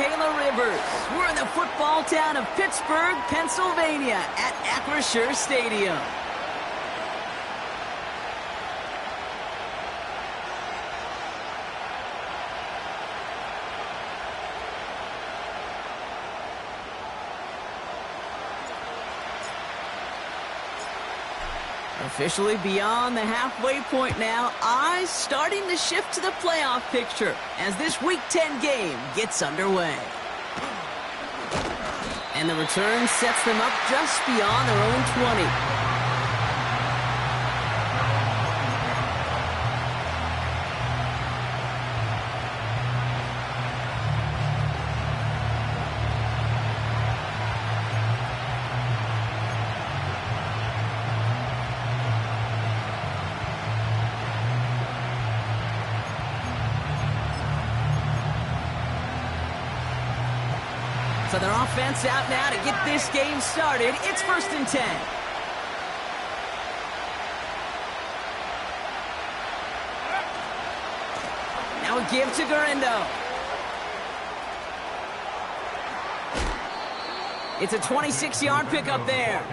Taylor Rivers. We're in the football town of Pittsburgh, Pennsylvania at Acrisure Stadium. Officially beyond the halfway point now, eyes starting to shift to the playoff picture as this Week 10 game gets underway. And the return sets them up just beyond their own 20. So their offense out now to get this game started. It's 1st and 10. Now a give to Gurindo. It's a 26-yard pickup there.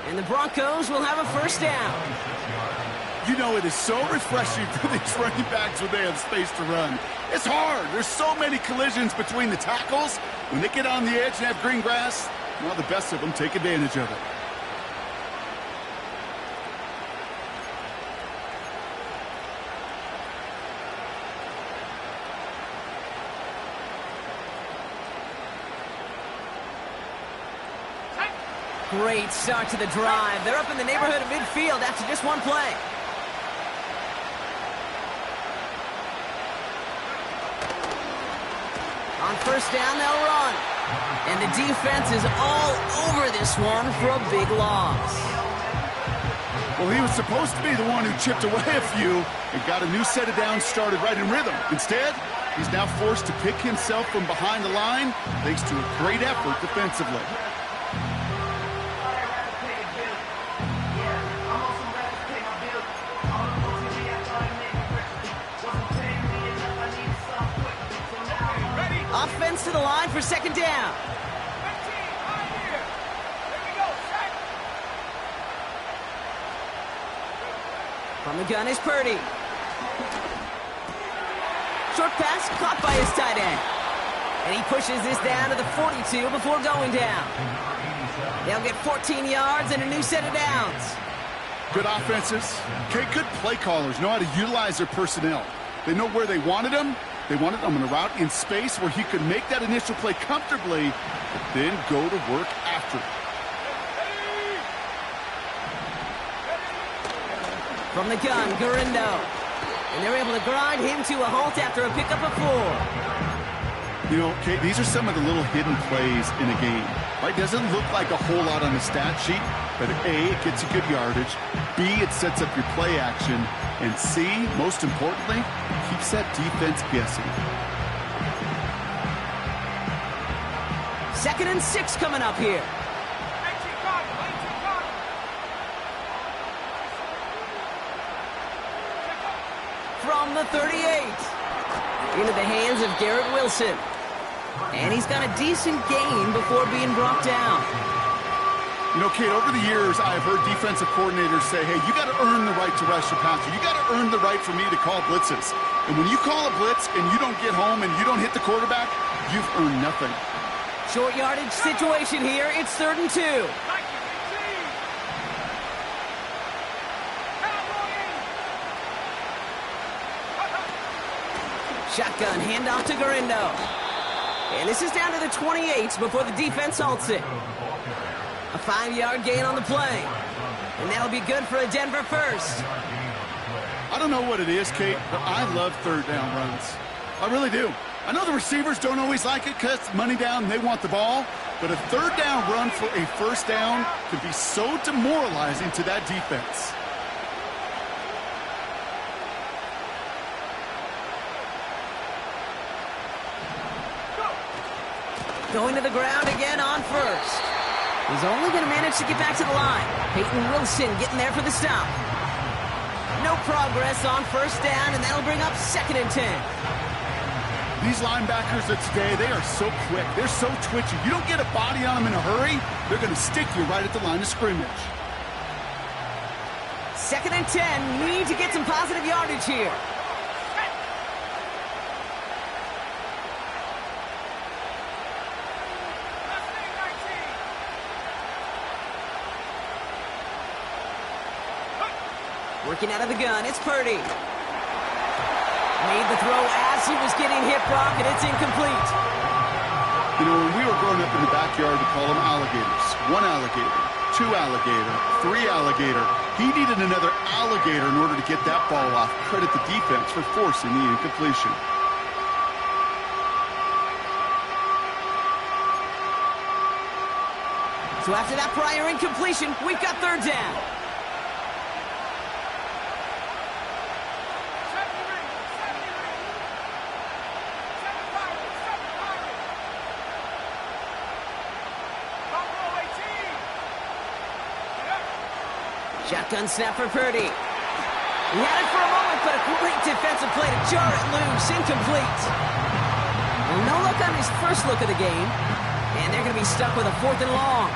And the Broncos will have a first down. You know, it is so refreshing for these running backs when they have space to run. It's hard. There's so many collisions between the tackles. When they get on the edge and have green grass, well, the best of them take advantage of it. Great start to the drive. They're up in the neighborhood of midfield after just one play. On first down, they'll run. And the defense is all over this one for a big loss. Well, he was supposed to be the one who chipped away a few and got a new set of downs started right in rhythm. Instead, he's now forced to pick himself from behind the line thanks to a great effort defensively. Offense to the line for second down. From the gun is Purdy. Short pass caught by his tight end. And he pushes this down to the 42 before going down. They'll get 14 yards and a new set of downs. Good offenses. Okay, good play callers know how to utilize their personnel. They know where they wanted them. They wanted him in a route in space where he could make that initial play comfortably, then go to work after it. From the gun, Gurindo. And they're able to grind him to a halt after a pickup of 4. You know, okay, these are some of the little hidden plays in a game. Right? Doesn't look like a whole lot on the stat sheet, but A, it gets you good yardage. B, it sets up your play action. And C, most importantly, keeps that defense guessing. 2nd and 6 coming up here. From the 38. Into the hands of Garrett Wilson. And he's got a decent gain before being brought down. You know, Kate, over the years, I've heard defensive coordinators say, hey, you got to earn the right to rush your passer. You got to earn the right for me to call blitzes. And when you call a blitz and you don't get home and you don't hit the quarterback, you've earned nothing. Short yardage situation here. It's 3rd and 2. Shotgun handoff to Gurindo. And this is down to the 28 before the defense halts it. A 5-yard gain on the play. And that'll be good for a Denver first. I don't know what it is, Kate, but I love 3rd down runs. I really do. I know the receivers don't always like it because money down, they want the ball. But a 3rd down run for a first down can be so demoralizing to that defense. Going to the ground again on first. He's only going to manage to get back to the line. Peyton Wilson getting there for the stop. No progress on first down, and that'll bring up 2nd and 10. These linebackers of today, they are so quick. They're so twitchy. You don't get a body on them in a hurry, they're going to stick you right at the line of scrimmage. 2nd and 10. Need to get some positive yardage here. Working out of the gun, it's Purdy. Made the throw as he was getting hit, Brock, and it's incomplete. You know, when we were growing up in the backyard, we call them alligators. 1 alligator, 2 alligator, 3 alligator. He needed another alligator in order to get that ball off. Credit the defense for forcing the incompletion. So after that prior incompletion, we've got 3rd down. Shotgun snap for Purdy. He had it for a moment, but a great defensive play to jar it loose. Incomplete. Well, no look on his first look of the game. And they're going to be stuck with a 4th and long.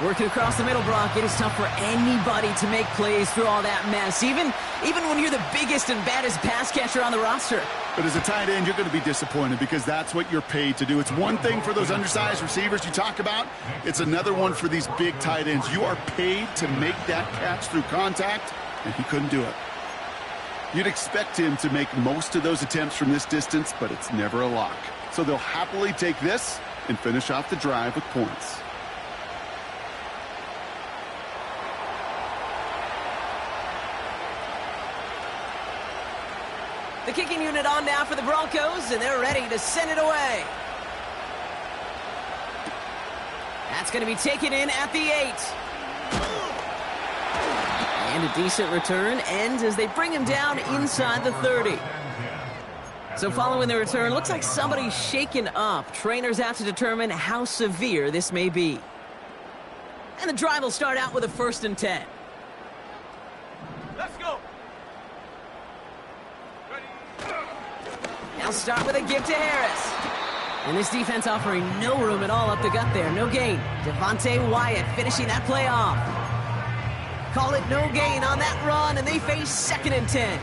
Working across the middle, Brock. It is tough for anybody to make plays through all that mess, even when you're the biggest and baddest pass catcher on the roster. But as a tight end, you're going to be disappointed because that's what you're paid to do. It's one thing for those undersized receivers you talk about. It's another one for these big tight ends. You are paid to make that catch through contact, and he couldn't do it. You'd expect him to make most of those attempts from this distance, but it's never a lock. So they'll happily take this and finish off the drive with points. The kicking unit on now for the Broncos, and they're ready to send it away. That's going to be taken in at the 8. And a decent return ends as they bring him down inside the 30. So following the return, looks like somebody's shaken up. Trainers have to determine how severe this may be. And the drive will start out with a 1st and 10. Let's go. Now start with a give to Harris. And this defense offering no room at all up the gut there. No gain. Devontae Wyatt finishing that play off. Call it no gain on that run, and they face 2nd and 10.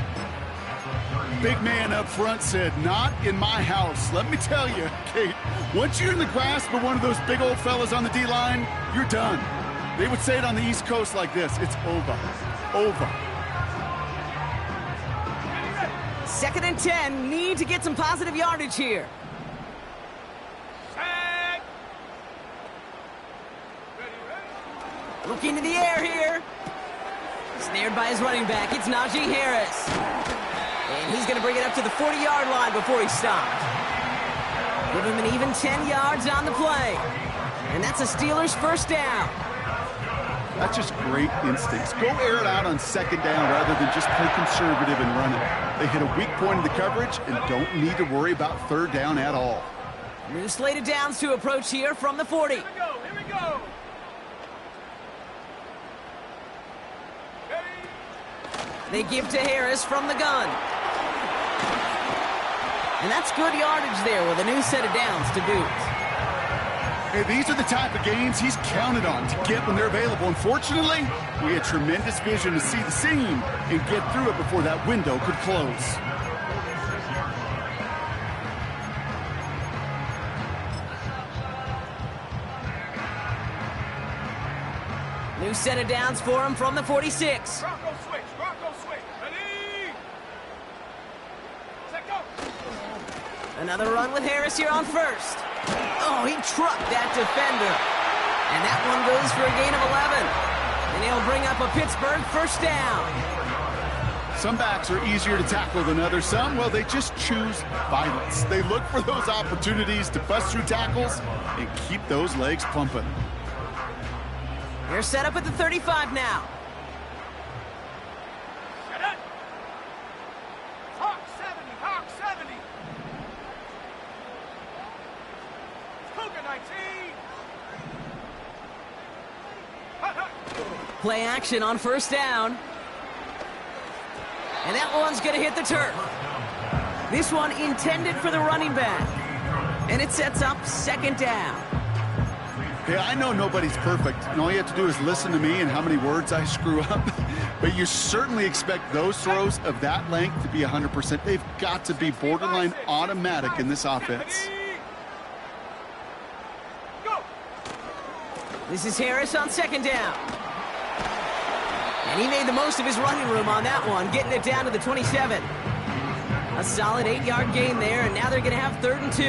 Big man up front said, not in my house. Let me tell you, Kate, once you're in the grasp of one of those big old fellas on the D-line, you're done. They would say it on the East Coast like this. It's over. Over. 2nd and 10. Need to get some positive yardage here. Looking to the air here. Snared by his running back. It's Najee Harris. And he's going to bring it up to the 40-yard line before he stopped. Give him an even 10 yards on the play. And that's a Steelers 1st down. That's just great instincts. Go air it out on 2nd down rather than just play conservative and run it. They hit a weak point in the coverage and don't need to worry about 3rd down at all. New slate of downs to approach here from the 40. Here we go. They give to Harris from the gun. And that's good yardage there with a new set of downs to boot. Hey, these are the type of gains he's counted on to get when they're available. Unfortunately, we had tremendous vision to see the seam and get through it before that window could close. New set of downs for him from the 46. Bronco switch. Ready? Set go. Another run with Harris here on 1st. Oh, he trucked that defender. And that one goes for a gain of 11. And he'll bring up a Pittsburgh 1st down. Some backs are easier to tackle than others. Some, well, they just choose violence. They look for those opportunities to bust through tackles and keep those legs pumping. They're set up at the 35 now. Set it. Hawk 70. Cougar 19. Play action on 1st down. And that one's going to hit the turf. This one intended for the running back. And it sets up second down. Okay, I know nobody's perfect, and all you have to do is listen to me and how many words I screw up. But you certainly expect those throws of that length to be 100%. They've got to be borderline automatic in this offense. This is Harris on second down. And he made the most of his running room on that one, getting it down to the 27. A solid 8-yard gain there, and now they're going to have 3rd and 2.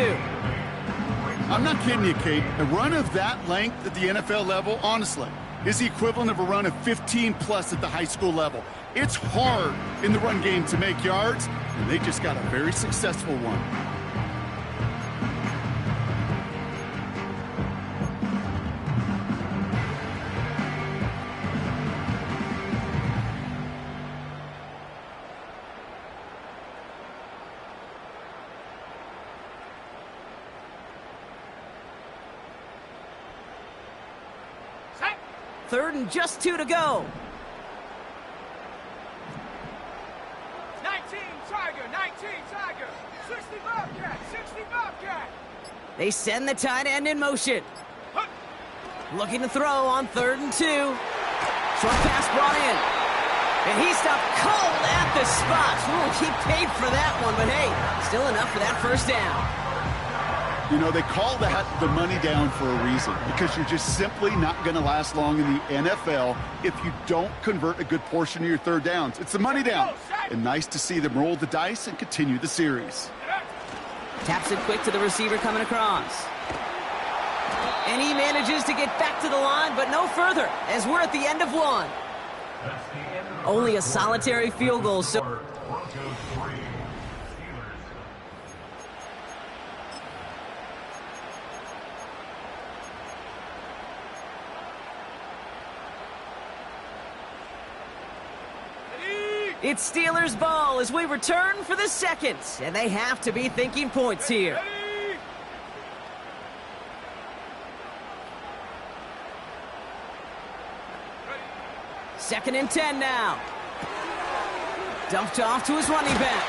I'm not kidding you, Kate. A run of that length at the NFL level, honestly, is the equivalent of a run of 15-plus at the high school level. It's hard in the run game to make yards, and they just got a very successful one. Third and just 2 to go. 19 Tiger, 19 Tiger, 60 Bobcat, 60 Bobcat. They send the tight end in motion. Looking to throw on 3rd and 2. Short pass brought in. And he stopped cold at the spot. Ooh, he paid for that one, but hey, still enough for that first down. You know, they call that the money down for a reason, because you're just simply not going to last long in the NFL if you don't convert a good portion of your third downs. It's the money down. And nice to see them roll the dice and continue the series. Taps it quick to the receiver coming across. And he manages to get back to the line, but no further, as we're at the end of one. Only a solitary field goal, so... It's Steelers ball as we return for the second, and they have to be thinking points here. Second and 10 now. Dumped off to his running back.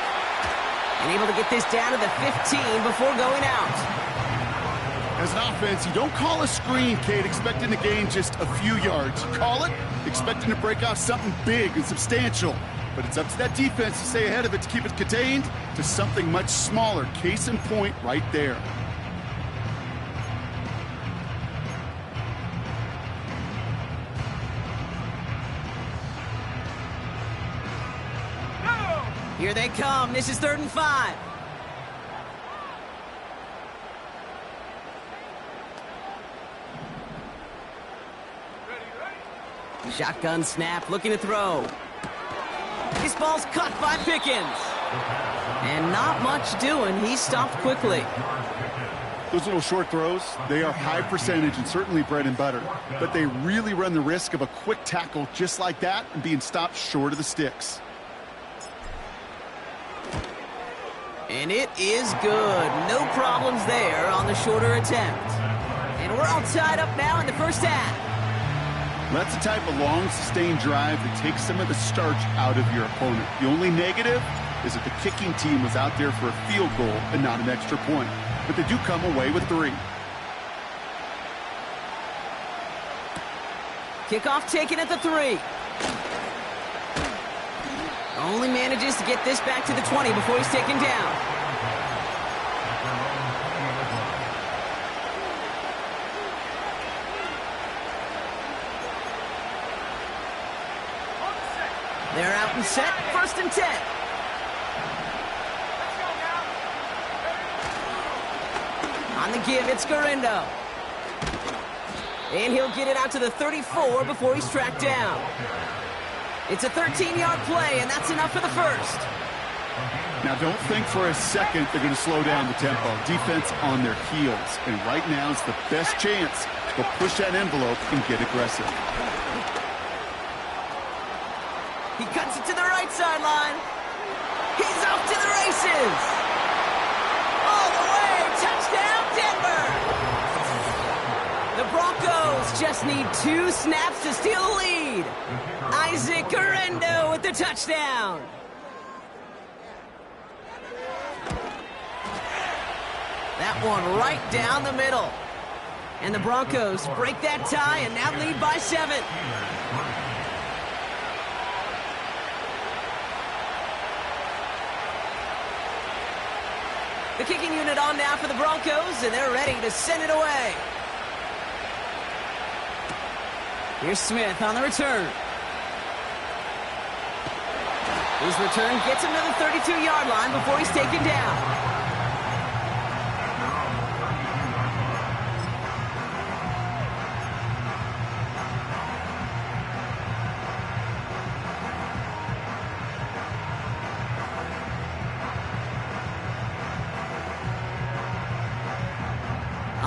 And able to get this down to the 15 before going out. As an offense, you don't call a screen, Kate, expecting to gain just a few yards. You call it expecting to break off something big and substantial. But it's up to that defense to stay ahead of it, to keep it contained to something much smaller. Case in point right there. Here they come. This is 3rd and 5. Shotgun snap, looking to throw. This ball's caught by Pickens. And not much doing. He stopped quickly. Those little short throws, they are high percentage and certainly bread and butter. But they really run the risk of a quick tackle just like that and being stopped short of the sticks. And it is good. No problems there on the shorter attempt. And we're all tied up now in the first half. That's the type of long, sustained drive that takes some of the starch out of your opponent. The only negative is that the kicking team was out there for a field goal and not an extra point. But they do come away with 3. Kickoff taken at the 3. Only manages to get this back to the 20 before he's taken down. They're out and set, 1st and 10. On the give, it's Garindo. And he'll get it out to the 34 before he's tracked down. It's a 13-yard play, and that's enough for the first. Now, don't think for a second they're going to slow down the tempo. Defense on their heels. And right now is the best chance to push that envelope and get aggressive. He cuts it to the right sideline. He's off to the races. All the way. Touchdown, Denver. The Broncos just need 2 snaps to steal the lead. Isaac Garindo with the touchdown. That one right down the middle. And the Broncos break that tie and now lead by 7. The kicking unit on now for the Broncos, and they're ready to send it away. Here's Smith on the return. His return gets him to the 32-yard line before he's taken down.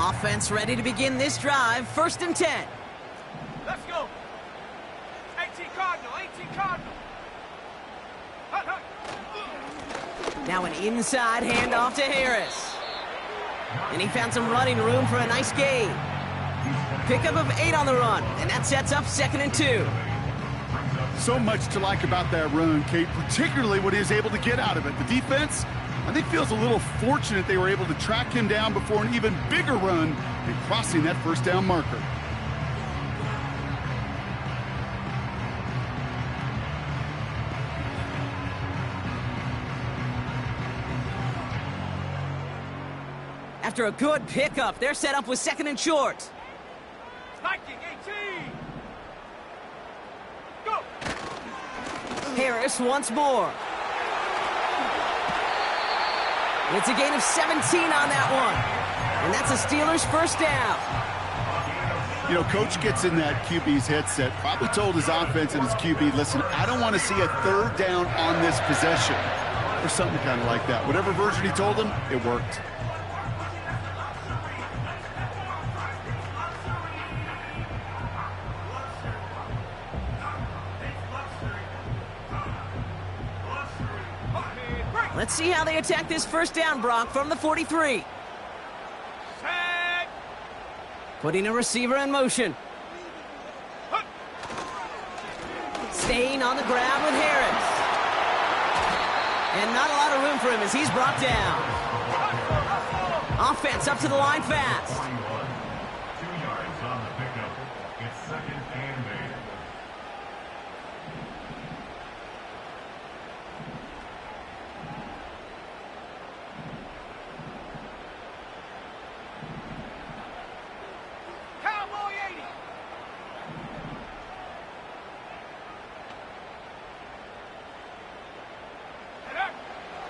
Offense ready to begin this drive. 1st and 10. Let's go. 18 Cardinal, 18 Cardinal. Hut, hut. Now an inside handoff to Harris. And he found some running room for a nice gain. Pickup of 8 on the run, and that sets up 2nd and 2. So much to like about that run, Kate, particularly what he was able to get out of it. The defense, I think, feels a little fortunate they were able to track him down before an even bigger run and crossing that 1st down marker. After a good pickup, they're set up with 2nd and short. Spiking, 18. Go. Harris once more. It's a gain of 17 on that one. And that's a Steelers 1st down. You know, Coach gets in that QB's headset, probably told his offense and his QB, listen, I don't want to see a 3rd down on this possession. Or something kind of like that. Whatever version he told him, it worked. Let's see how they attack this 1st down, Brock, from the 43. Set. Putting a receiver in motion. Hut. Staying on the grab with Harris. And not a lot of room for him as he's brought down. Offense up to the line fast. 2 yards on the pickup. It's 2nd and 8. Cowboy 80.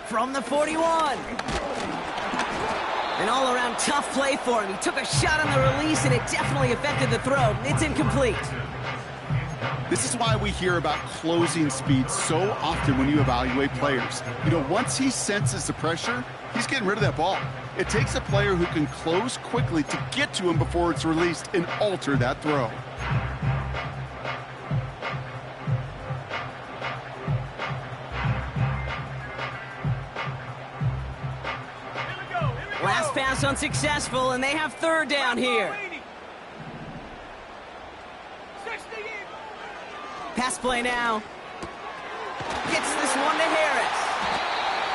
From the 41. An all-around tough play for him. He took a shot on the release, and it definitely affected the throw. It's incomplete. This is why we hear about closing speed so often when you evaluate players. You know, once he senses the pressure, he's getting rid of that ball. It takes a player who can close quickly to get to him before it's released and alter that throw. Last pass unsuccessful, and they have 3rd down here. 60. Pass play now. Gets this one to Harris.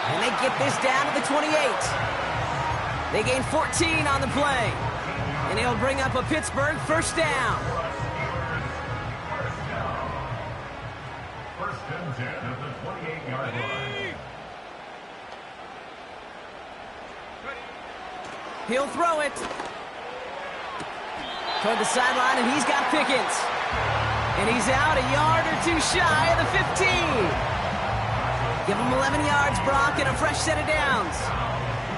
And they get this down to the 28. They gain 14 on the play. And he'll bring up a Pittsburgh 1st down. 1st and 10 at the 28-yard line. He'll throw it. Toward the sideline, and he's got Pickens. And he's out a yard or 2 shy of the 15. Give him 11 yards, Brock, and a fresh set of downs.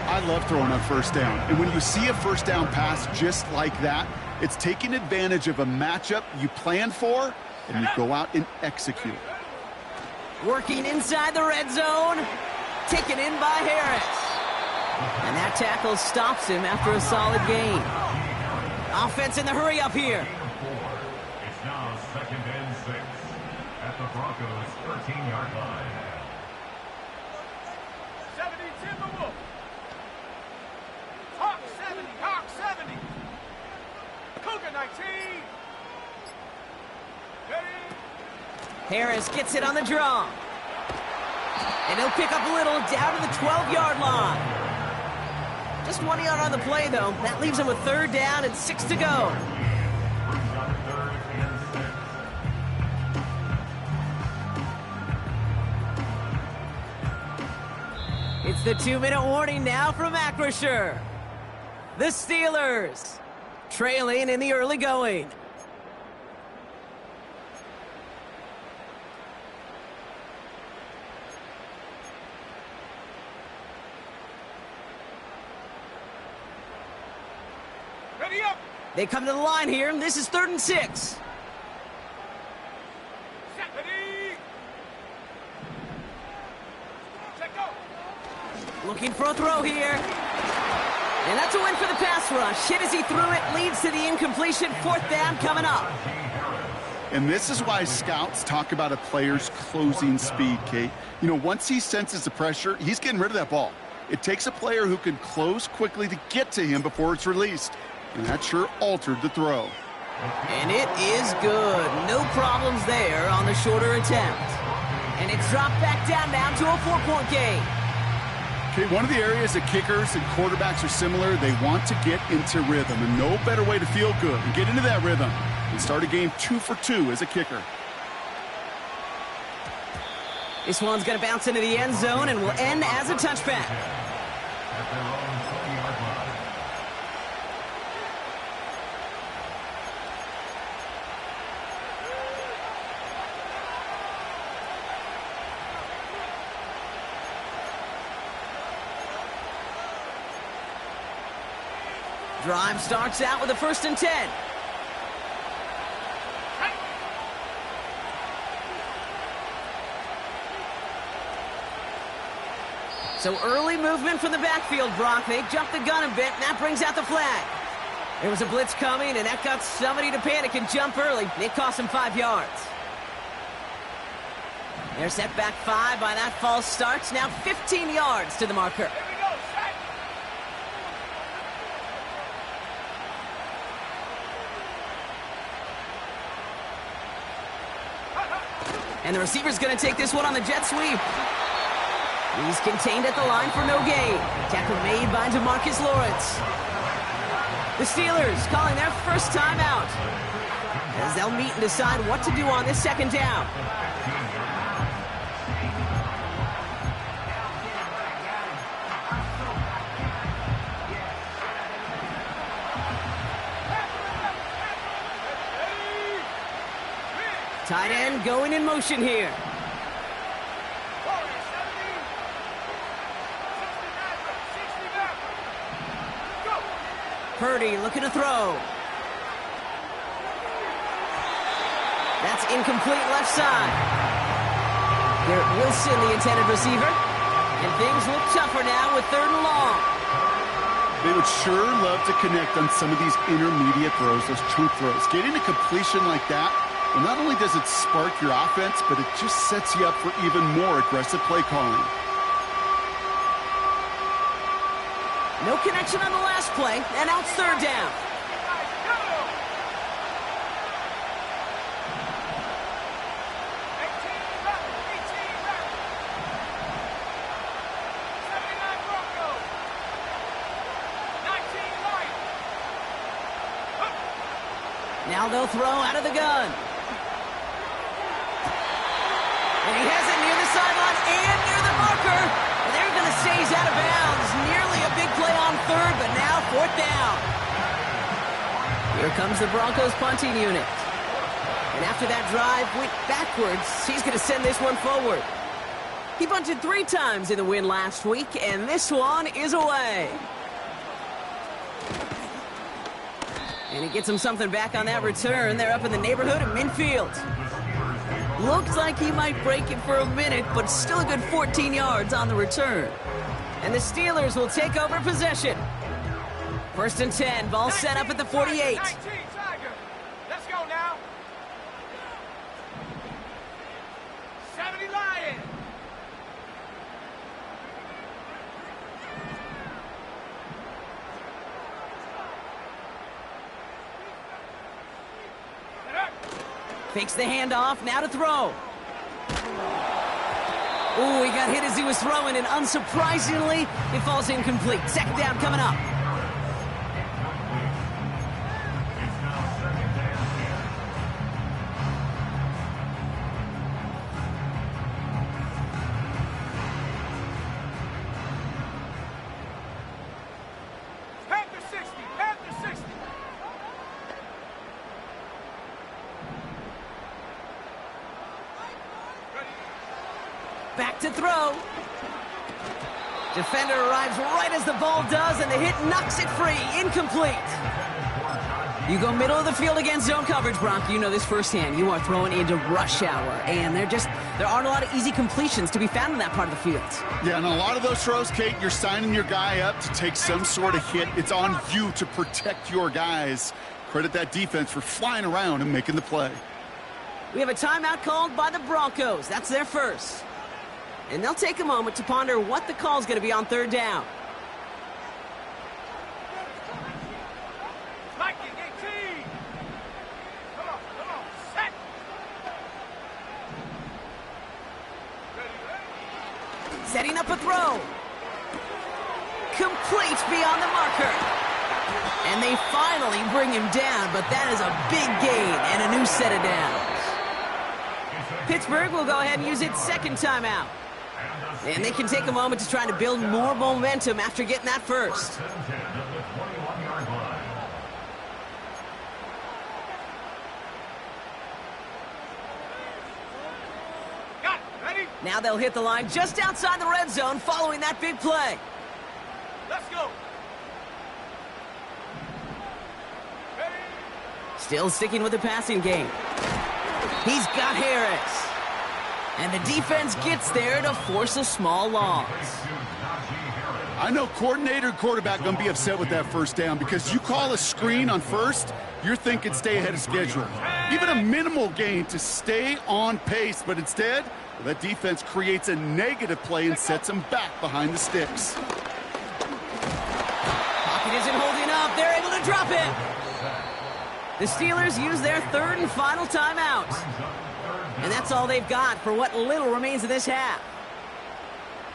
I love throwing on 1st down. And when you see a 1st down pass just like that, it's taking advantage of a matchup you plan for, and you go out and execute. Working inside the red zone. Taken in by Harris. And that tackle stops him after a solid gain. Offense in the hurry up here. It's now 2nd and 6 at the Broncos' 13-yard line. 70 Timberwolf. Hawk 70, Hawk 70. Cougar 19. Ready. Harris gets it on the draw. And he'll pick up a little down to the 12-yard line. Just 1 yard on the play, though. That leaves him with 3rd down and 6 to go. It's the 2-minute warning now from Acrisure. The Steelers trailing in the early going. Ready up. They come to the line here, and this is 3rd and 6. Set. Ready. Set, go. Looking for a throw here. And that's a win for the pass rush. Hit as he threw it, leads to the incompletion. 4th down coming up. And this is why scouts talk about a player's closing speed, Kate. You know, once he senses the pressure, he's getting rid of that ball. It takes a player who can close quickly to get to him before it's released. And that sure altered the throw. And it is good. No problems there on the shorter attempt. And it's dropped back down now to a 4-point game. Okay, one of the areas that kickers and quarterbacks are similar, they want to get into rhythm. And no better way to feel good and get into that rhythm and start a game 2 for 2 as a kicker. This one's going to bounce into the end zone and will end as a touchback. At their own 20-yard line. Drive starts out with a 1st and 10. So early movement from the backfield, Brock. They jumped the gun a bit, and that brings out the flag. There was a blitz coming, and that got somebody to panic and jump early. It cost him 5 yards. They're set back 5 by that false start. Now 15 yards to the marker. Here we go. Set. And the receiver's going to take this one on the jet sweep. He's contained at the line for no gain. Tackle made by DeMarcus Lawrence. The Steelers calling their first time out, as they'll meet and decide what to do on this 2nd down. Tight end going in motion here. 40, 70, 69, 60 back. Go. Purdy looking to throw. That's incomplete left side. Garrett Wilson, the intended receiver. And things look tougher now with 3rd and long. They would sure love to connect on some of these intermediate throws, those true throws. Getting a completion like that, well, not only does it spark your offense, but it just sets you up for even more aggressive play calling. No connection on the last play, and now it's 3rd down. Now they'll throw out of the gun. And he has it near the sideline and near the marker. And they're going to say he's out of bounds. Nearly a big play on 3rd, but now 4th down. Here comes the Broncos punting unit. And after that drive went backwards, he's going to send this one forward. He punted 3 times in the win last week, and this one is away. And he gets him something back on that return. They're up in the neighborhood of midfield. Looks like he might break it for a minute, but still a good 14 yards on the return. And the Steelers will take over possession. 1st and 10, ball set up at the 48. 19, Tiger. Let's go now. 70 Lion. Fakes the handoff, now to throw. Oh, he got hit as he was throwing, and unsurprisingly, it falls incomplete. Second down coming up. It's now second down 10. Panther 60, Panther 60. Back to throw. Defender arrives right as the ball does, and the hit knocks it free. Incomplete. You go middle of the field against zone coverage, Bronk. You know this firsthand. You are throwing into rush hour, and there aren't a lot of easy completions to be found in that part of the field. Yeah, and a lot of those throws, Kate, you're signing your guy up to take some sort of hit. It's on you to protect your guys. Credit that defense for flying around and making the play. We have a timeout called by the Broncos. That's their first. And they'll take a moment to ponder what the call is going to be on third down. Viking 18. Come on, set. Ready. Setting up a throw. Complete beyond the marker. And they finally bring him down, but that is a big gain and a new set of downs. Pittsburgh will go ahead and use its second timeout. And they can take a moment to try to build more momentum after getting that first. Got it. Ready? Now they'll hit the line just outside the red zone following that big play. Let's go. Ready. Still sticking with the passing game. He's got Harris. And the defense gets there to force a small loss. I know coordinator and quarterback going to be upset with that first down because you call a screen on first, you're thinking stay ahead of schedule. Even a minimal gain to stay on pace, but instead, that defense creates a negative play and sets them back behind the sticks. Pocket isn't holding up. They're able to drop it. The Steelers use their third and final timeout. And that's all they've got for what little remains of this half.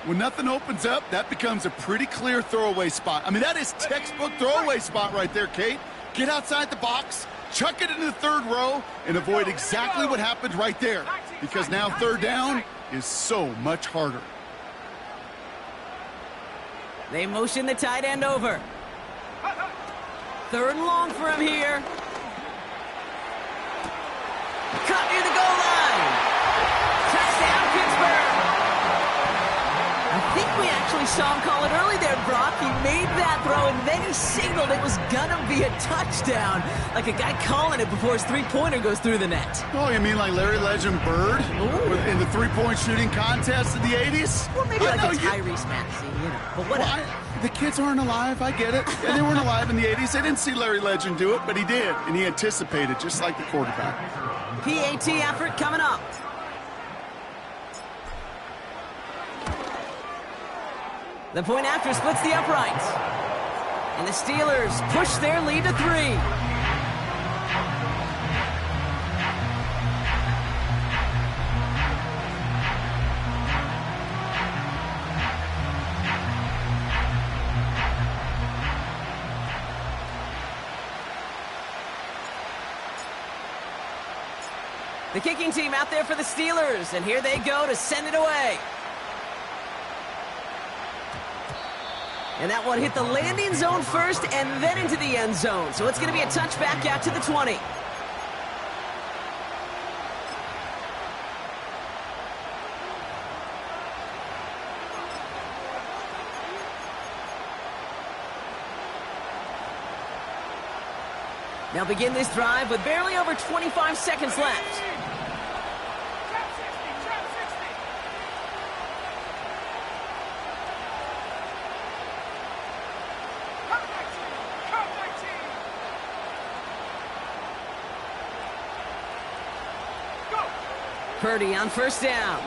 When nothing opens up, that becomes a pretty clear throwaway spot. I mean, that is textbook throwaway spot right there, Kate. Get outside the box, chuck it into the third row, and avoid exactly what happened right there. Because now third down is so much harder. They motion the tight end over. Third and long for him here. Caught near the goal line. Touchdown, Pittsburgh. I think we actually saw him call it early there, Brock. He made that throw, and then he signaled it was gonna be a touchdown. Like a guy calling it before his three-pointer goes through the net. Oh, you mean like Larry Legend Bird in the three-point shooting contest in the 80s? Well, maybe like a Tyrese Maxey, you know. But whatever. The kids aren't alive, I get it. And they weren't alive in the 80s. They didn't see Larry Legend do it, but he did. And he anticipated, just like the quarterback. PAT effort coming up. The point after splits the uprights. And the Steelers push their lead to 3. The kicking team out there for the Steelers, and here they go to send it away. And that one hit the landing zone first and then into the end zone. So it's going to be a touchback out to the 20. They'll begin this drive with barely over 25 seconds left. Trap 60, trap 60. Come 19. Go. Purdy on first down.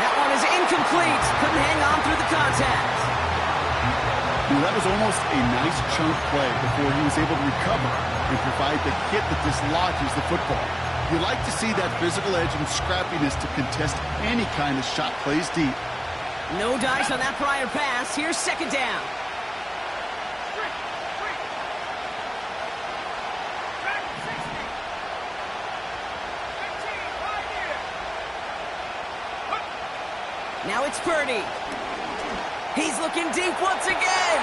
That one is incomplete. Couldn't hang on through the contact. That was almost a nice chunk play before he was able to recover and provide the hit that dislodges the football. You like to see that physical edge and scrappiness to contest any kind of shot plays deep. No dice on that prior pass. Here's second down. Now it's Purdy. He's looking deep once again.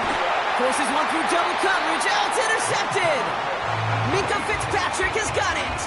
Forces one through double coverage. Oh, it's intercepted. Minkah Fitzpatrick has got it.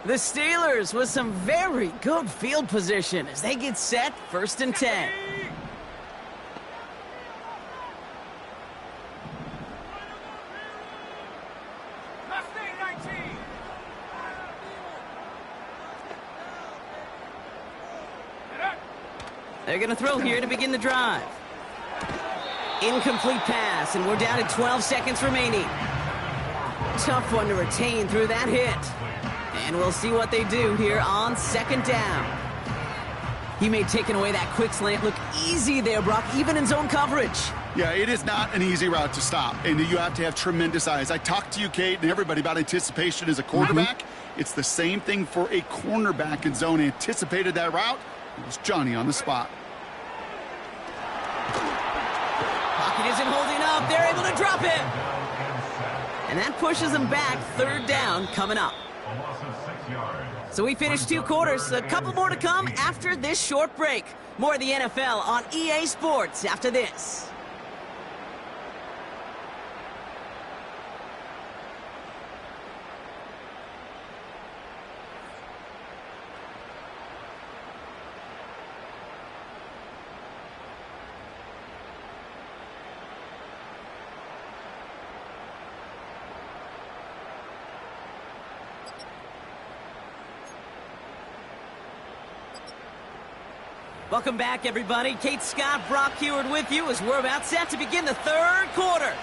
The Steelers with some very good field position as they get set, 1st and 10. They're going to throw here to begin the drive. Incomplete pass, and we're down to 12 seconds remaining. Tough one to retain through that hit. And we'll see what they do here on 2nd down. He may taking away that quick slant look easy there, Brock, even in zone coverage. Yeah, it is not an easy route to stop, and you have to have tremendous eyes. I talked to you, Kate, and everybody about anticipation as a quarterback. It's the same thing for a cornerback in zone. Anticipated that route. It was Johnny on the spot. Pocket isn't holding up. They're able to drop him. And that pushes them back. 3rd down coming up. So we finished 2 quarters. A couple more to come after this short break. More of the NFL on EA Sports after this. Welcome back, everybody. Kate Scott, Brock Huard with you as we're about set to begin the 3rd quarter.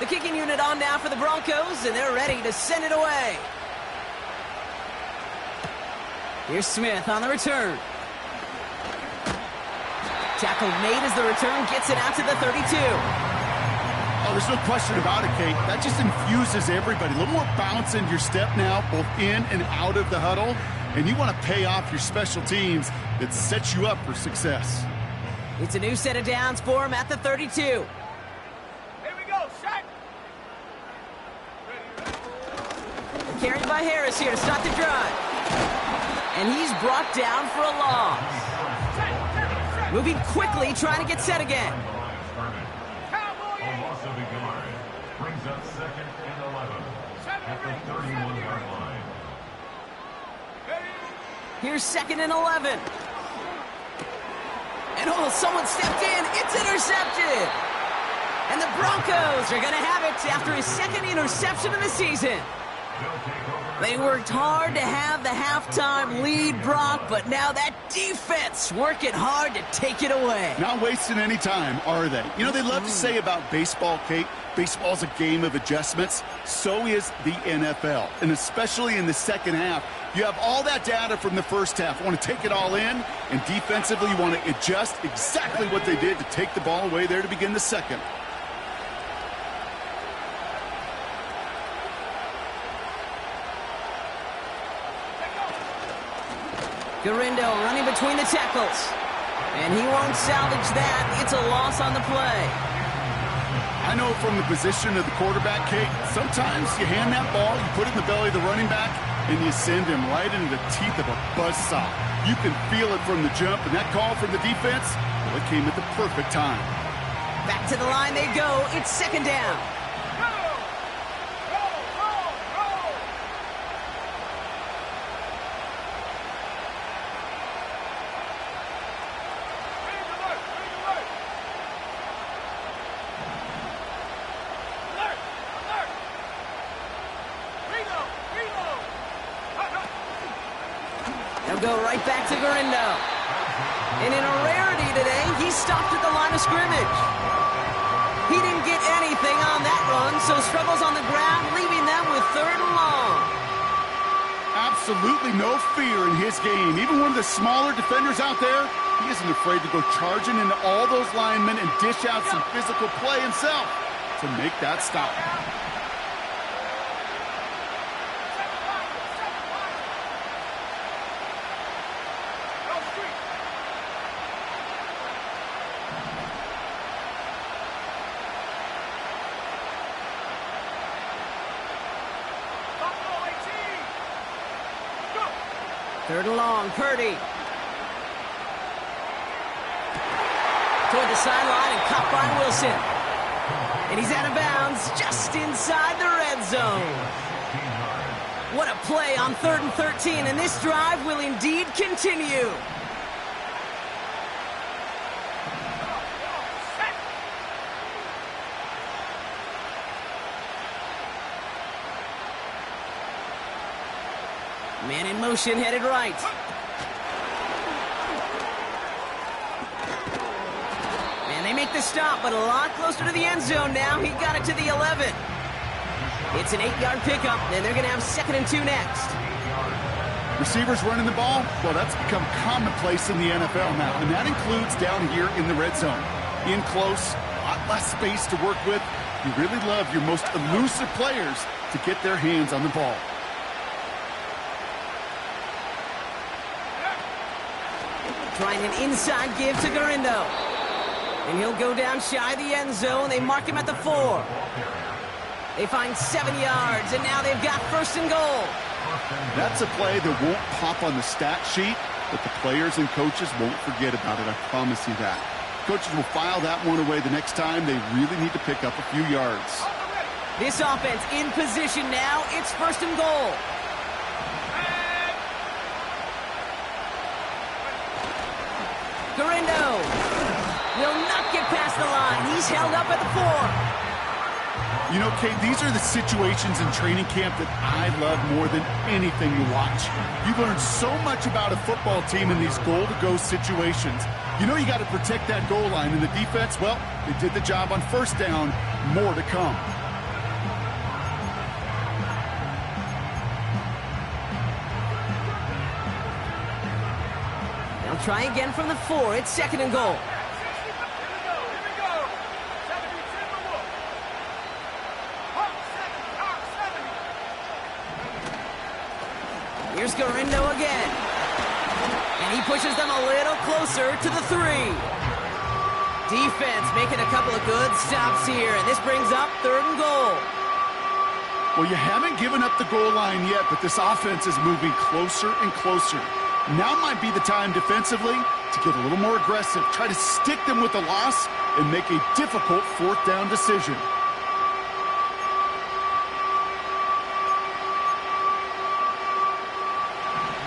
The kicking unit on now for the Broncos, and they're ready to send it away. Here's Smith on the return. Tackle made as the return gets it out to the 32. Oh, there's no question about it, Kate. That just infuses everybody. A little more bounce in your step now, both in and out of the huddle. And you want to pay off your special teams that sets you up for success. It's a new set of downs for him at the 32. Carried by Harris here to start the drive. And he's brought down for a loss. Moving quickly, trying to get set again. A loss of a yard brings up 2nd and 11 at the 31-yard line. Here's 2nd and 11. And oh, someone stepped in. It's intercepted. And the Broncos are going to have it after his 2nd interception of the season. They worked hard to have the halftime lead, Brock, but now that defense working hard to take it away. Not wasting any time, are they? You know, they love to say about baseball, Kate, baseball's a game of adjustments. So is the NFL, and especially in the 2nd half. You have all that data from the 1st half. You want to take it all in, and defensively you want to adjust exactly what they did to take the ball away there to begin the 2nd. Gurindo running between the tackles. And he won't salvage that. It's a loss on the play. I know from the position of the quarterback, Kate, sometimes you hand that ball, you put it in the belly of the running back, and you send him right into the teeth of a buzzsaw. You can feel it from the jump, and that call from the defense, well, it came at the perfect time. Back to the line they go. It's 2nd down. go right back to Gurindo. And in a rarity today, he stopped at the line of scrimmage. He didn't get anything on that run, so struggles on the ground, leaving them with 3rd and long. Absolutely no fear in his game. Even one of the smaller defenders out there, he isn't afraid to go charging into all those linemen and dish out some physical play himself to make that stop. Third and long, Purdy. Toward the sideline and caught by Wilson. And he's out of bounds just inside the red zone. What a play on 3rd and 13, and this drive will indeed continue. Man in motion, headed right. And they make the stop, but a lot closer to the end zone now. He got it to the 11. It's an 8-yard pickup, and they're going to have 2nd and 2 next. Receivers running the ball, well, that's become commonplace in the NFL now, and that includes down here in the red zone. In close, a lot less space to work with. You really love your most elusive players to get their hands on the ball. Trying an inside give to Gurindo. And he'll go down shy of the end zone. They mark him at the 4. They find 7 yards, and now they've got 1st and goal. That's a play that won't pop on the stat sheet, but the players and coaches won't forget about it, I promise you that. Coaches will file that one away the next time they really need to pick up a few yards. This offense in position now. It's 1st and goal. Gurindo will not get past the line. He's held up at the 4. You know, Kate, these are the situations in training camp that I love more than anything to watch. You learn so much about a football team in these goal-to-go situations. You know you got to protect that goal line, and the defense, well, they did the job on 1st down. More to come. They'll try again from the 4. It's 2nd and goal. Here's Gurindo again. And he pushes them a little closer to the 3. Defense making a couple of good stops here, and this brings up 3rd and goal. Well, you haven't given up the goal line yet, but this offense is moving closer and closer. Now might be the time defensively to get a little more aggressive, try to stick them with the loss, and make a difficult 4th down decision.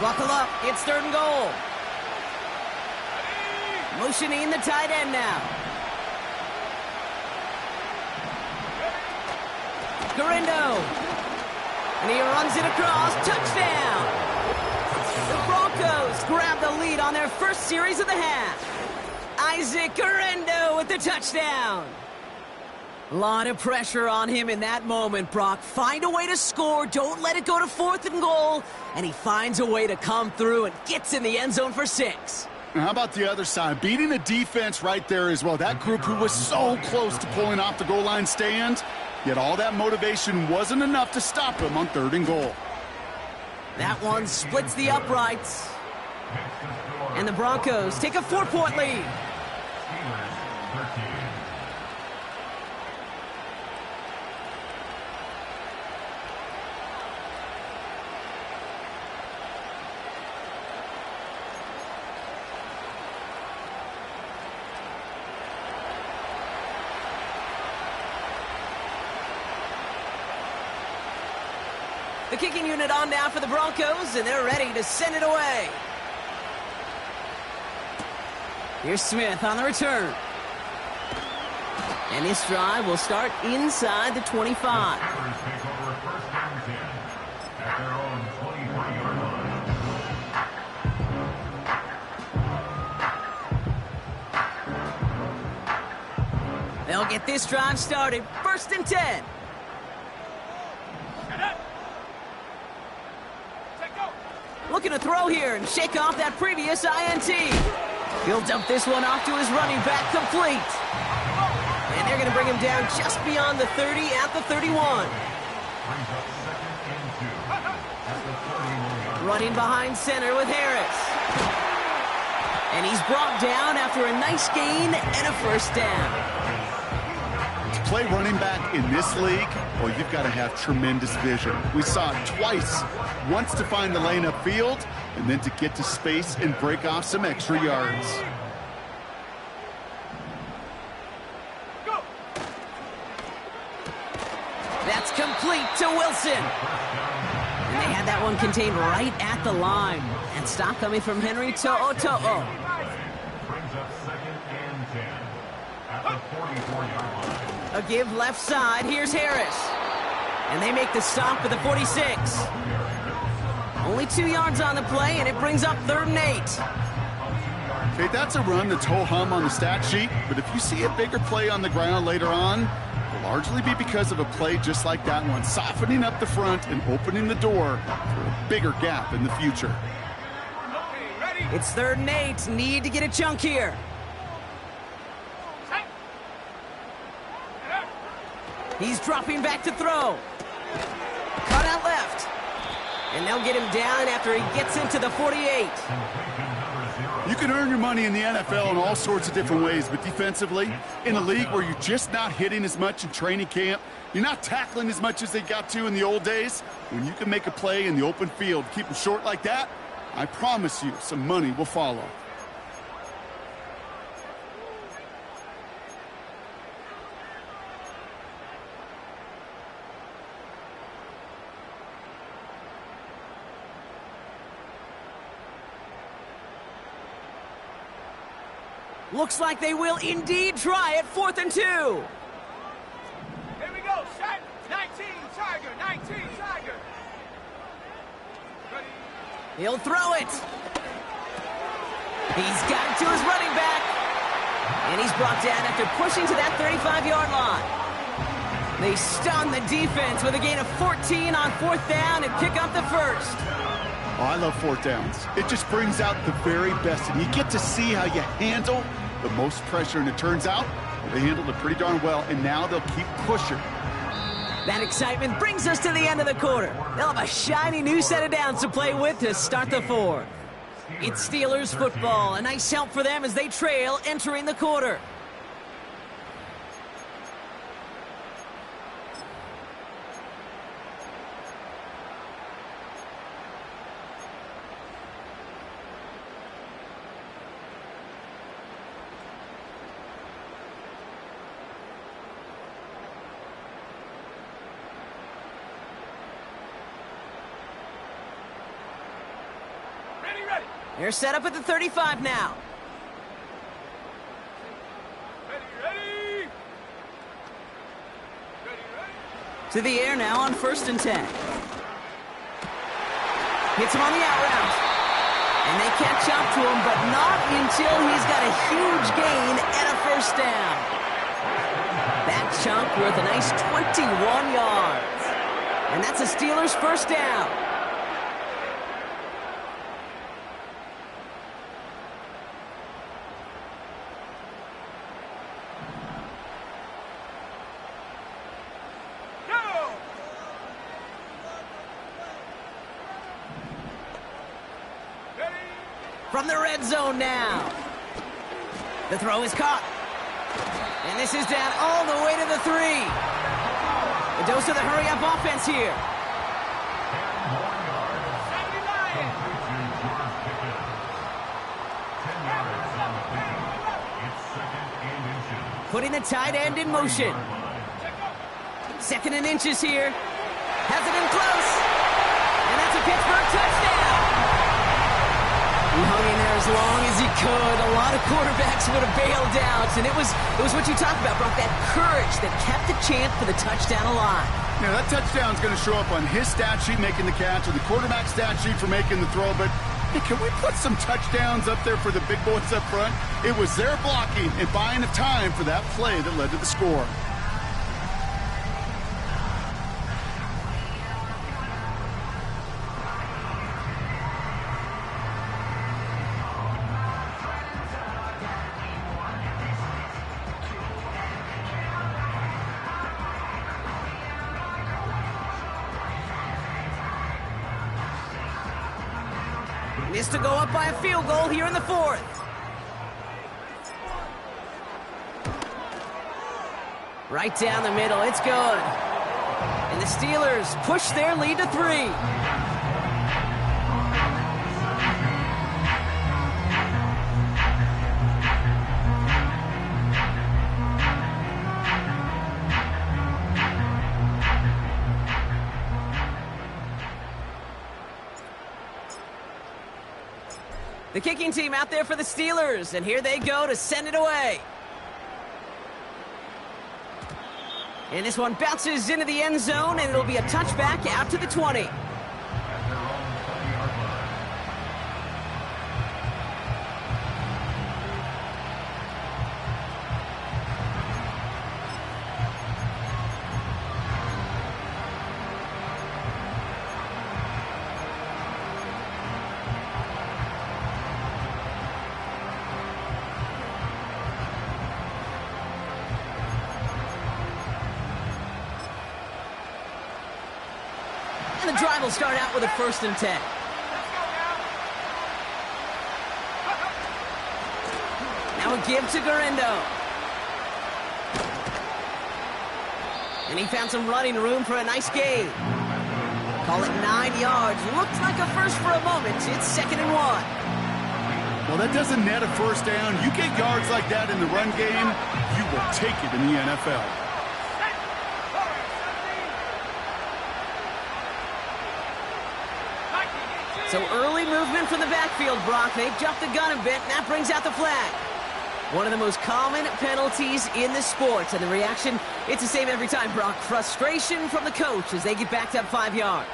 Buckle up, it's 3rd and goal. Motioning the tight end now. Gurindo. And he runs it across, touchdown. The Broncos grab the lead on their first series of the half. Isaac Gurindo with the touchdown. A lot of pressure on him in that moment, Brock. Find a way to score. Don't let it go to 4th and goal. And he finds a way to come through and gets in the end zone for 6. Now, how about the other side? Beating a defense right there as well. That group who was so close to pulling off the goal line stand, yet all that motivation wasn't enough to stop him on 3rd and goal. That one splits the uprights. And the Broncos take a 4-point lead. The kicking unit on now for the Broncos, and they're ready to send it away. Here's Smith on the return. And this drive will start inside the 25. They'll get this drive started. 1st and 10. Looking to throw here and shake off that previous INT. He'll dump this one off to his running back, complete. And they're going to bring him down just beyond the 30 at the 31. Running behind center with Harris. And he's brought down after a nice gain and a 1st down. To play running back in this league, well, you've got to have tremendous vision. We saw it twice. Once to find the lane upfield, and then to get to space and break off some extra yards. Go. That's complete to Wilson. And they had that one contained right at the line. And stop coming from Henry To'o. Brings up 2nd and 10 at the 44-yard line. A give left side. Here's Harris. And they make the stop at the 46. Only 2 yards on the play, and it brings up 3rd and 8. Okay, that's a run that's ho-hum on the stat sheet, but if you see a bigger play on the ground later on, it'll largely be because of a play just like that one, softening up the front and opening the door for a bigger gap in the future. Okay, ready? It's 3rd and 8. Need to get a chunk here. Set. He's dropping back to throw. Cut out left. And they'll get him down after he gets into the 48. You can earn your money in the NFL in all sorts of different ways, but defensively, in a league where you're just not hitting as much in training camp, you're not tackling as much as they got to in the old days, when you can make a play in the open field, keep them short like that, I promise you some money will follow. Looks like they will indeed try it. 4th and 2. Here we go. Set. 19 Tiger. 19 Tiger. Ready? He'll throw it. He's got it to his running back. And he's brought down after pushing to that 35-yard line. They stun the defense with a gain of 14 on 4th down and pick up the 1st. Oh, I love 4th downs. It just brings out the very best, and you get to see how you handle the most pressure, and it turns out they handled it pretty darn well, and now they'll keep pushing. That excitement brings us to the end of the quarter. They'll have a shiny new set of downs to play with to start the 4th. It's Steelers football. A nice help for them as they trail entering the quarter. They're set up at the 35 now. Ready. To the air now on 1st and 10. Hits him on the out route. And they catch up to him, but not until he's got a huge gain and a 1st down. That chunk worth a nice 21 yards. And that's a Steelers 1st down. From the red zone now. The throw is caught. And this is down all the way to the 3. A dose of the hurry-up offense here. 79. Putting the tight end in motion. 2nd and inches here. Has it in close. And that's a Pittsburgh touchdown. He hung in there as long as he could. A lot of quarterbacks would have bailed out. And it was what you talked about, Brock, that courage that kept the chance for the touchdown alive. Yeah, that touchdown's going to show up on his stat sheet making the catch or the quarterback stat sheet for making the throw, but Hey, can we put some touchdowns up there for the big boys up front? It was their blocking and buying of time for that play that led to the score. Needs to go up by a field goal here in the fourth. Right down the middle, it's good. And the Steelers push their lead to 3. The kicking team out there for the Steelers, and here they go to send it away. And this one bounces into the end zone, and it'll be a touchback out to the 20. And the drive will start out with a 1st and 10. Now a give to Gurindo. And he found some running room for a nice gain. Call it 9 yards. Looked like a first for a moment. It's 2nd and 1. Well, that doesn't net a first down. You get yards like that in the run game, you will take it in the NFL. So early movement from the backfield, Brock. They've jumped the gun a bit, and that brings out the flag. One of the most common penalties in the sport, and the reaction, it's the same every time, Brock. Frustration from the coach as they get backed up 5 yards.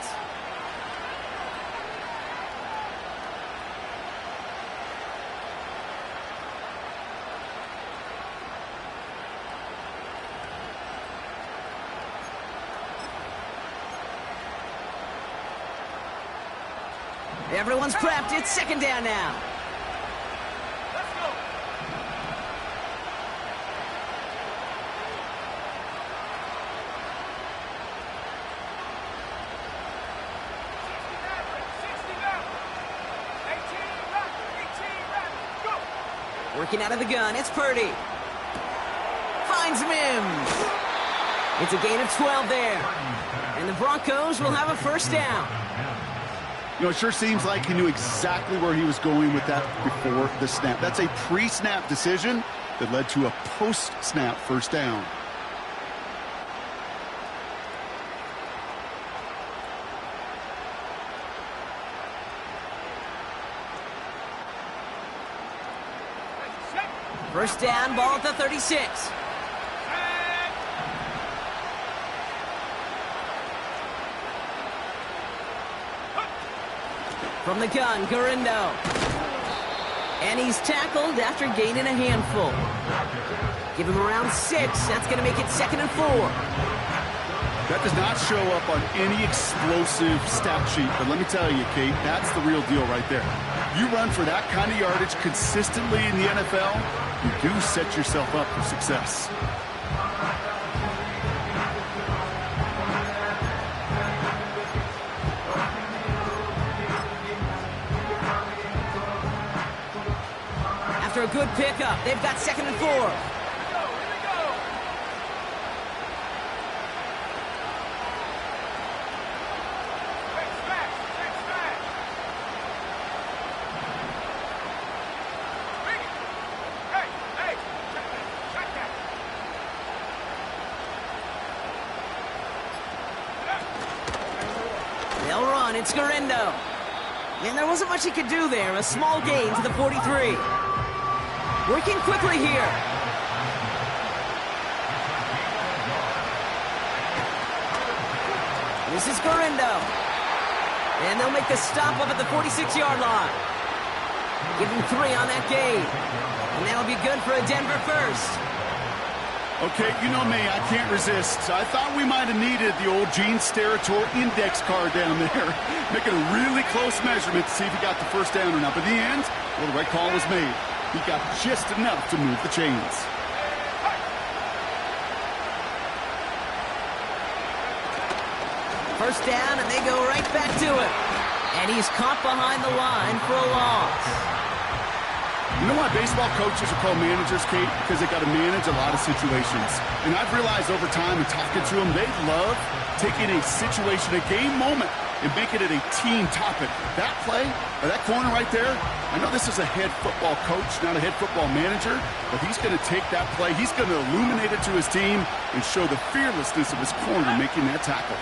Everyone's prepped. It's 2nd down now. Let's go. Working out of the gun, it's Purdy. Finds Mims. It's a gain of 12 there. And the Broncos will have a 1st down. You know, it sure seems like he knew exactly where he was going with that before the snap. That's a pre-snap decision that led to a post-snap 1st down. First down, ball at the 36. From the gun, Gurindo. And he's tackled after gaining a handful. Give him around 6. That's going to make it 2nd and 4. That does not show up on any explosive stat sheet, but let me tell you, Kate, that's the real deal right there. You run for that kind of yardage consistently in the NFL, you do set yourself up for success. After a good pickup, they've got 2nd and 4. Here we go. They'll run. It's Gurindo. And there wasn't much he could do there. A small gain to the 43. Working quickly here. This is Gurindo. And they'll make the stop up at the 46-yard line. Give him 3 on that game. And that'll be good for a Denver first. Okay, you know me, I can't resist. I thought we might have needed the old Gene Steratore index card down there, making a really close measurement to see if he got the first down or not. But in the end, well, the right call was made. He got just enough to move the chains. First down, and they go right back to it. And he's caught behind the line for a loss. You know why baseball coaches are called managers, Kate? Because they got to manage a lot of situations. And I've realized over time and talking to them, they love taking a situation, a game moment, and making it a team topic. That play, or that corner right there, I know this is a head football coach, not a head football manager, but he's going to take that play, he's going to illuminate it to his team and show the fearlessness of his corner making that tackle.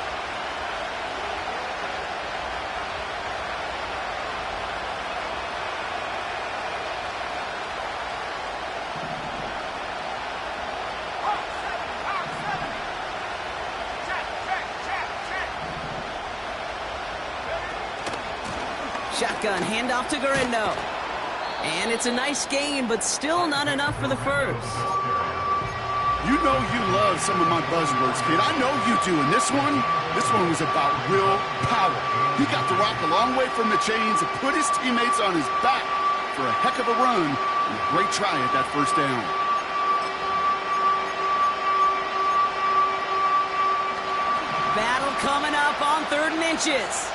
Shotgun handoff to Gurindo. And it's a nice gain, but still not enough for the first. You know you love some of my buzzwords, kid. I know you do. And this one was about real power. He got the rock a long way from the chains and put his teammates on his back for a heck of a run and a great try at that first down. Battle coming up on 3rd and inches.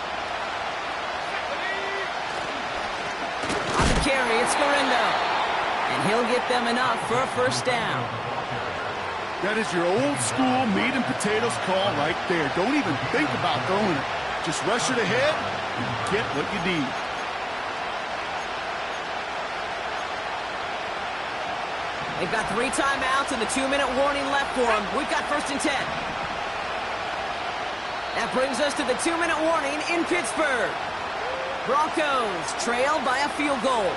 Carry, it's Gurindo. And he'll get them enough for a first down. That is your old school meat and potatoes call right there. Don't even think about throwing it. Just rush it ahead and get what you need. They've got 3 timeouts and the 2-minute warning left for them. We've got 1st and 10. That brings us to the 2-minute warning in Pittsburgh. Broncos trail by a field goal.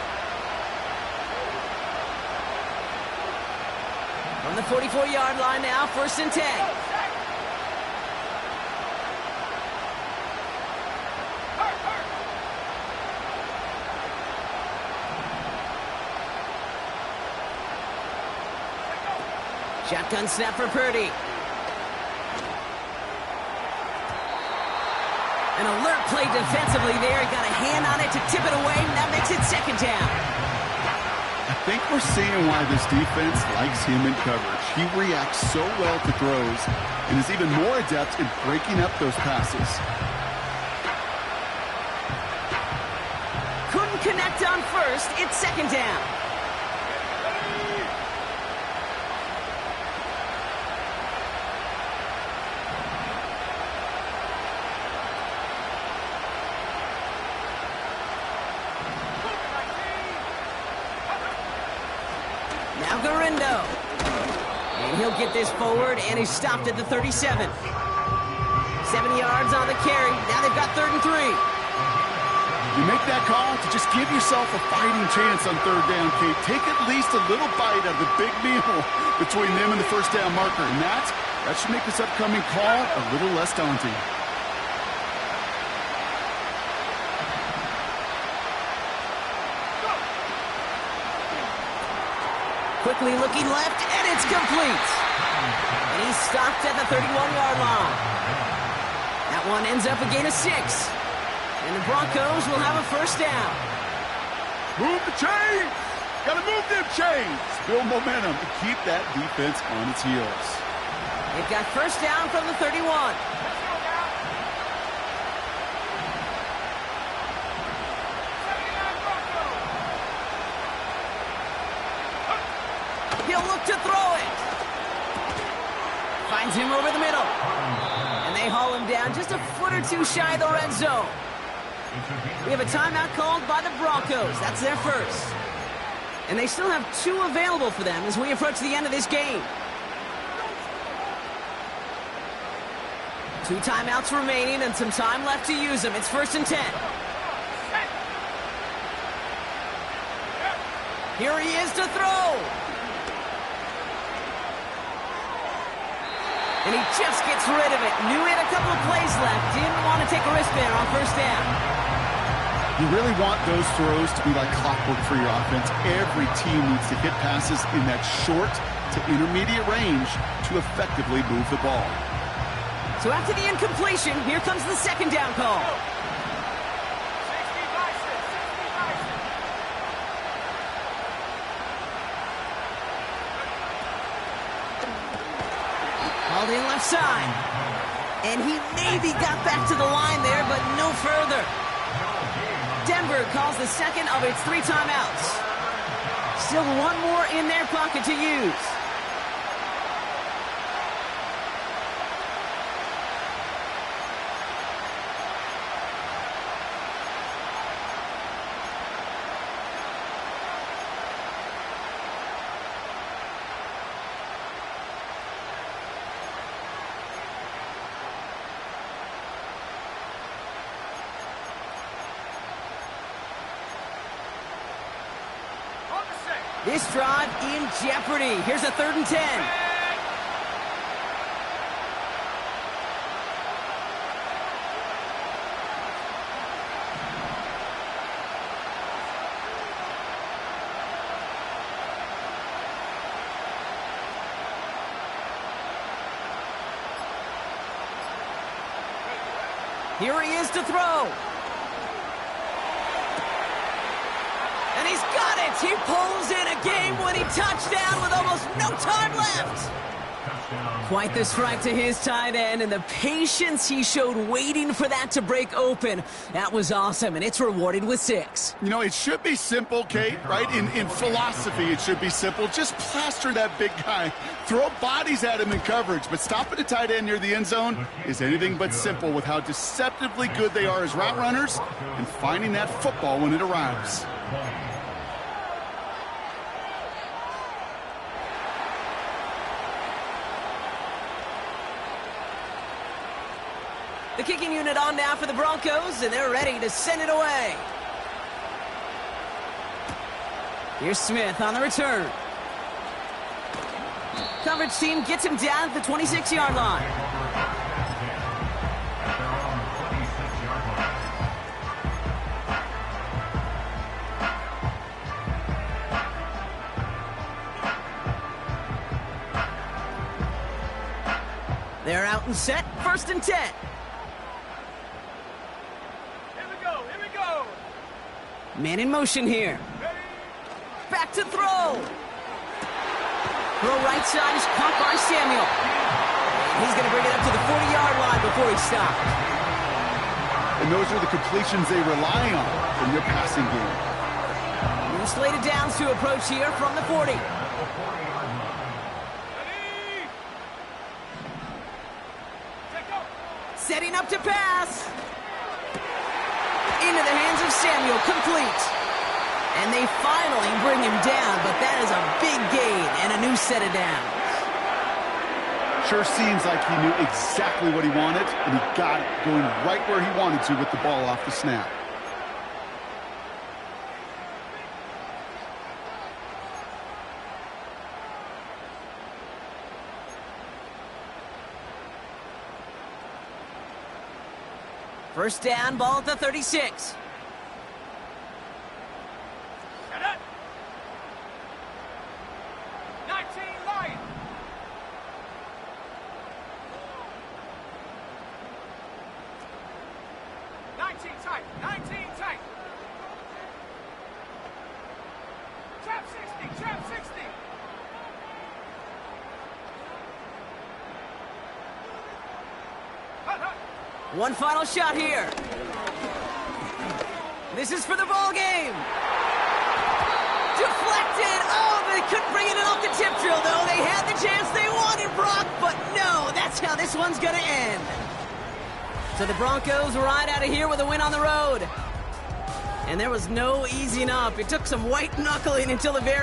From the 44-yard line now, 1st and 10. Shotgun snap for Purdy. An alert play defensively there. He got a hand on it to tip it away, and that makes it 2nd down. I think we're seeing why this defense likes him in coverage. He reacts so well to throws and is even more adept in breaking up those passes. Couldn't connect on 1st. It's 2nd down. Now Gurindo. And he'll get this forward, and he's stopped at the 37. 7 yards on the carry. Now they've got 3rd and 3. You make that call to just give yourself a fighting chance on 3rd down, Kate. Take at least a little bite of the big meal between them and the first down marker. And that should make this upcoming call a little less daunting. Quickly looking left, and it's complete. And he's stopped at the 31-yard line. That one ends up a gain of 6. And the Broncos will have a first down. Move the chains! Gotta move them chains! Build momentum and keep that defense on its heels. They've got first down from the 31. He'll look to throw it. Finds him over the middle. And they haul him down just a foot or two shy of the red zone. We have a timeout called by the Broncos. That's their first. And they still have 2 available for them as we approach the end of this game. 2 timeouts remaining and some time left to use them. It's 1st and 10. Here he is to throw. And he just gets rid of it. Knew he had a couple of plays left. Didn't want to take a risk there on first down. You really want those throws to be like clockwork for your offense. Every team needs to hit passes in that short to intermediate range to effectively move the ball. So after the incompletion, here comes the second down call. 60 Bison, 60 Bison. Called in left side. And he maybe got back to the line there, but no further. Denver calls the second of its 3 timeouts. Still one more in their pocket to use. This drive in jeopardy. Here's a 3rd and 10. Here he is to throw. And he's got it. He pulls in a game-winning touchdown with almost no time left. Quite the strike to his tight end, and the patience he showed waiting for that to break open. That was awesome, and it's rewarded with 6. You know, it should be simple, Kate, right? In philosophy, it should be simple. Just plaster that big guy. Throw bodies at him in coverage, but stopping a tight end near the end zone is anything but simple with how deceptively good they are as route runners and finding that football when it arrives. The kicking unit on now for the Broncos, and they're ready to send it away. Here's Smith on the return. Coverage team gets him down at the 26-yard line. They're out and set, 1st and 10. Man in motion here. Back to throw. Throw right side is caught by Samuel. He's going to bring it up to the 40-yard line before he stopped. And those are the completions they rely on in their passing game. New slated downs to approach here from the 40. Setting up to pass. Into the hands of Samuel, complete. And they finally bring him down, but that is a big gain and a new set of downs. Sure seems like he knew exactly what he wanted, and he got it, going right where he wanted to with the ball off the snap. First down, ball at the 36. Get it. 19 Lion. Tight. 19 tight. Trap 60. Trap 60. Hut, hut. One final shot here. This is for the ball game. Deflected. Oh, they couldn't bring it in off the tip drill, though. They had the chance they wanted, Brock, but no, that's how this one's going to end. So the Broncos ride out of here with a win on the road. And there was no easing up. It took some white knuckling until the very